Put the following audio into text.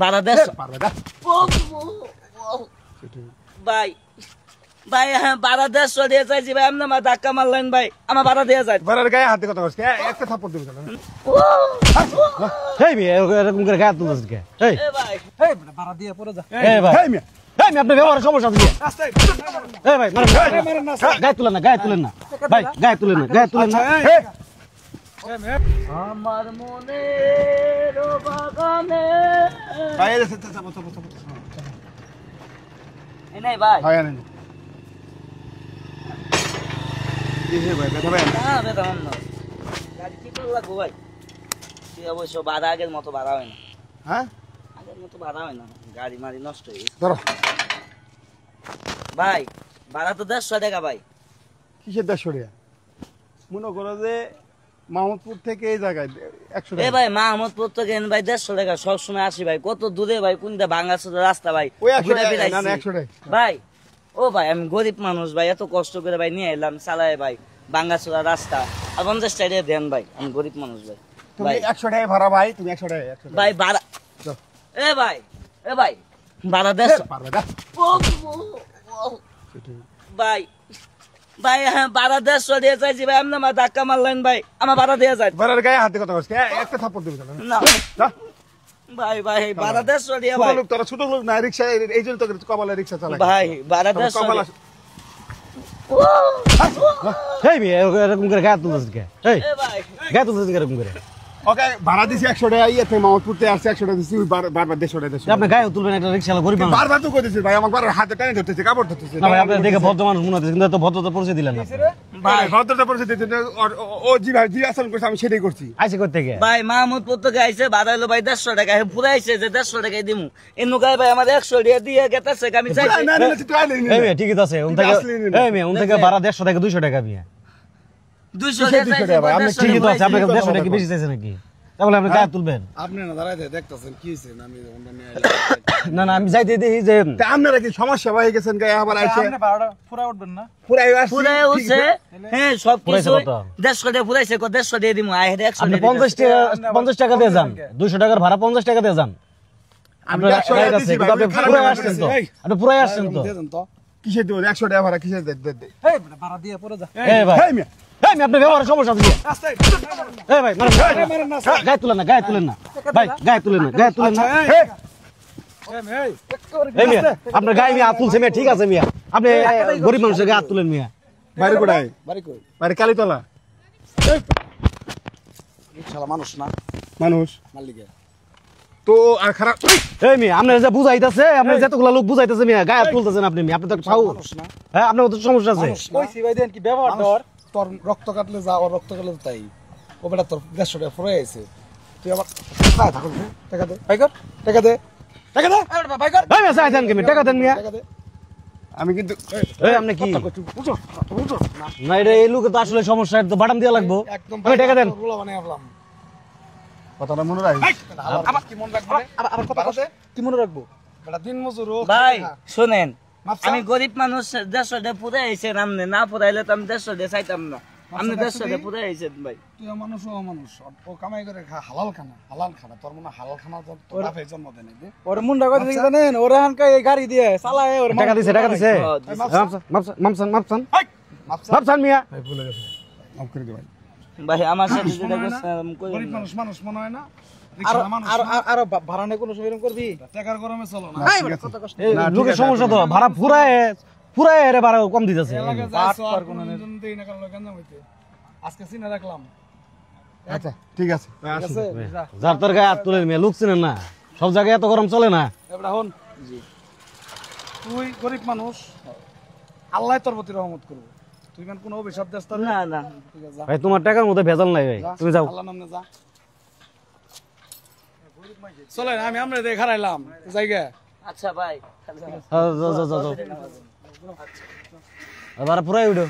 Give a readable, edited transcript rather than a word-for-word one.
ভাড়া দেশ ভাই ভাই হ্যাঁ ভাড়া দেশ দিয়ে চাইছি ভাই আপনি আমার ধাক্কা মারলেন ভাই আমার ভাড়া দিয়ে যায় ভাড়ার গায়ে হাতে কথা বলছিস একটা থাপ্পড় দিবি না হেই মিয়া এরকম করে গায়ে তুলছিস কে হেই ভাই এই ভাড়া দিয়ে পড়ে যা এই ভাই হেই মিয়া হেই মিয়া আপনার ব্যবহারের সমস্যা আছে রাস্তায় এই ভাই মারেন না গায়ে তুলেন না ভাই গায়ে তুলেন না এই আমার মনের বাগানে ভাই এই চাপো এই নাই ভাই হয় না এই হে ভাই ব্যথা ভাই না বেটা না গাড়ি কি করে লাগবো ভাই তুই অবশ্য ভাড়া আগের মতো ভাড়া হয় না হ্যাঁ আগের মতো ভাড়া হয় না গাড়ি মারি নষ্ট হয়ে গেছে ধরো ভাই ভাড়া তো 150 টাকা ভাই কিসের 150 টাকা মনে করো যে মাহমুদপুর থেকে এই জায়গায় 100 এ টাকা ভাই মাহমুদপুর থেকে ভাই 150 টাকা সবসময় আসি ভাই কত দূরে ভাই কোনটা ভাঙাচোরা রাস্তা ভাই ওই 100 ঘুরে টাকা ফিরে না আইছি। 100 টাকা ভাই ও ভাই আমি গরিব মানুষ ভাই এত কষ্ট করে ভাই নিয়ে এলাম চালায় ভাই ভাঙাচোরা রাস্তা আর 50 টাকা দেন ভাই আমি গরিব মানুষ ভাই তুমি ভাই 100 টাকা ভাড়া ভাই তুমি 100 টাকা ভাই ভাড়া চল। এ ভাই ভাড়া 150 পারবে না ভাই ভাই হ্যাঁ ভাড়া 150 দিয়ে চাইছি ভাই আপনি আমার ধাক্কা মারলেন ভাই আমার ভাড়া দিয়ে যায় ভাড়ার গায়ে হাতে কথা বলছিস একটা থাপ্পড় দিবি না না যা ভাই ভাড়া 150 দিয়ে ছোট ভাই লোক তোরা ছোট লোক না রিকশা এই জন্য তোকে কপালে রিকশা চালায় ভাই ভাড়া কপাল 150 হেই মিয়া এরকম করে গায়ে তুলছিস কে হেই এ ভাই গায়ে তুলছিস এরকম করে ওকে ভাড়া দিছি 100 টাকা ইয়ে থেকে মাহমুদপুরতে আসছে 100 টাকা দিছি বারবার 150 টাকা আপনি গায়ে তুলবেন একটা রিকশাওয়ালা গরিব মানুষ বারবার তো কইতেছিস ভাই আমার বারবার হাতে টানে ধরতেছে কাপড় ধরতেছে না ভাই আপনি দেখে ভদ্র মানুষ মনে হচ্ছে কিন্তু এত ভদ্রতা পরিচয় দিলেন না ভাই ভদ্রতা পরিচয় দিতে ও জি আচরণ করছে আমি সেটাই করছি আইসে কই থেকে ভাই মাহমুদপুর থেকে আইছে ভাড়া হলো ভাই 150 টাকা পুরাইছে যে 150 টাকায় দিমু এনু গায় ভাই আমার 100 টাকা দিয়ে গেতাছে আমি চাইছি না তুই আইলি এই মিয়া ঠিকই তো আছে উন থেকে এই মিয়া উন থেকে ভাড়া 150 টাকা 200 টাকা মিয়া 200 টাকা চাইছে ভাই, আপনি ঠিকই তো আছে আপনাকে 150 টাকা বেশি চাইছে নাকি তাহলে আপনি গায়ে তুলবেন আপনি না দাঁড়াইতে দেখতেছেন কি হইছে আমি ওন্ডা নিয়ে না না আমি যাইতে দেখি যে তা আপনারা কি সমস্যা হয়ে গেছেন গায়ে আবার আইছে আপনি ভাড়াটা পুরা উঠবেন না পুরাই আসছে পুরাই হচ্ছে হ্যাঁ সব পুরাইছে কিছু কত? 150 টাকা পুরাইছে 150 দিয়ে দিমু আই 100 আপনি টাকা 50 টাকা দিয়ে যান 200 টাকার ভাড়া 50 টাকা দিয়ে যান আপনার 100 টাকা আছে দিছি কিন্তু আপনি ভাই, পুরাই আসছেন তো এই, আপনি পুরাই আসছেন তো তো কিসের দিব 100 টাকা ভাড়া কিসের দে এই ভাড়া দিয়ে পড়ে যা এই ভাই হেই মিয়া এই মিয়া আপনার ব্যবহারের সমস্যা আছে রাস্তায় এই ভাই মারেন না গায়ে তুলেন না ভাই গায়ে তুলেন না হেই এই এই মিয়া আপনার গায়ে মিয়া হাত তুলছে মিয়া ঠিক আছে মিয়া আপনি গরিব মানুষের গায়ে হাত তুলেন মিয়া বাইরে কোড়াই বাড়ি কই বাইরে কালীতলা রিকশালা মানুষ না মানুষ মালিকে তো আর খারাপ এই মিয়া আপনি যে বুঝাইতেছে আপনি যতগুলা লোক বুঝাইতেছে মিয়া গায়ে হাত তুলতেছেন আপনি মিয়া আপনি তো পাও মানুষ না হ্যাঁ আপনার তো সমস্যা আছে কইছি ভাই দেন কি ব্যবহার ধর তোর রক্ত কাটলে যা ওর রক্ত কাটলে তাই ও বেটা তোর 150 টাকা ফুরাই আছে তুই আবার পায় থাকো টাকা দে ভাই কর টাকা দে টাকা দে ভাই কর এই মিয়া চাইছেন কি মিয়া টাকা দেন মিয়া টাকা দে আমি কিন্তু এই আপনি কি বুঝো বুঝো না না এটা এই লোকে তো আসলে সমস্যা এটা তো বাটাম দেওয়া লাগবো একদম আমি টাকা দেন রুলা বানাই আনলাম কথাটা মনে রাখ আবার কি মনে রাখবো আবার কথা কথা কি মনে রাখবো বেটা দিন মজুর ও ভাই শুনেন মাপসা? আমি গরিব মানুষ 150 টাকা পুরাইছে নামনে না পুরাইলে তো আমি 150 টাকা চাইতাম না আমি 150 টাকা পুরাইছেন ভাই তুই মানুষ ও মানুষ ও কামাই করে খা হালাল খানা তোর মনে হালাল খানা তোর বাপে জন্ম দেয় নাকি ওর মুন্ডা কথা দেখি জানেন ওর হানকা এই গাড়ি দিয়ে চালায় ওর টাকা দিছে মাপসান মিয়া ভাই ভুলে গেছে মাফ করে দে ভাই ভাই আমার সাথে যেটা করছেন করেন গরিব না। মানুষ মনে হয় না আর ভাড়া নেই কোনো সুবিধা করবি টাকার গরমে চলো না ঠিক আছে। এই না, ঠিক লোকের আছে, সমস্যা তো ভাড়া পুরায় এর ভাড়া কম দিতেছে আজকে চিনে রাখলাম আচ্ছা ঠিক আছে ভাই, আসি। আছে যা যার তোর গায়ে হাত তুলে মিয়া লোক চিনেন না সব জায়গায় এত গরম চলে না এবার হন তুই গরিব মানুষ আল্লাহ তোর প্রতি রহমত করবে তুই কেন কোনো অভিশাপ দেস তোর না না ঠিক আছে যা ভাই তোমার টাকার মধ্যে ভেজাল নাই ভাই তুমি যাও আল্লাহ নামে যা চলেন আমরা দেখে হারাইলাম জায়গা আচ্ছা ভাই যাও ভাড়া পুরাই উঠো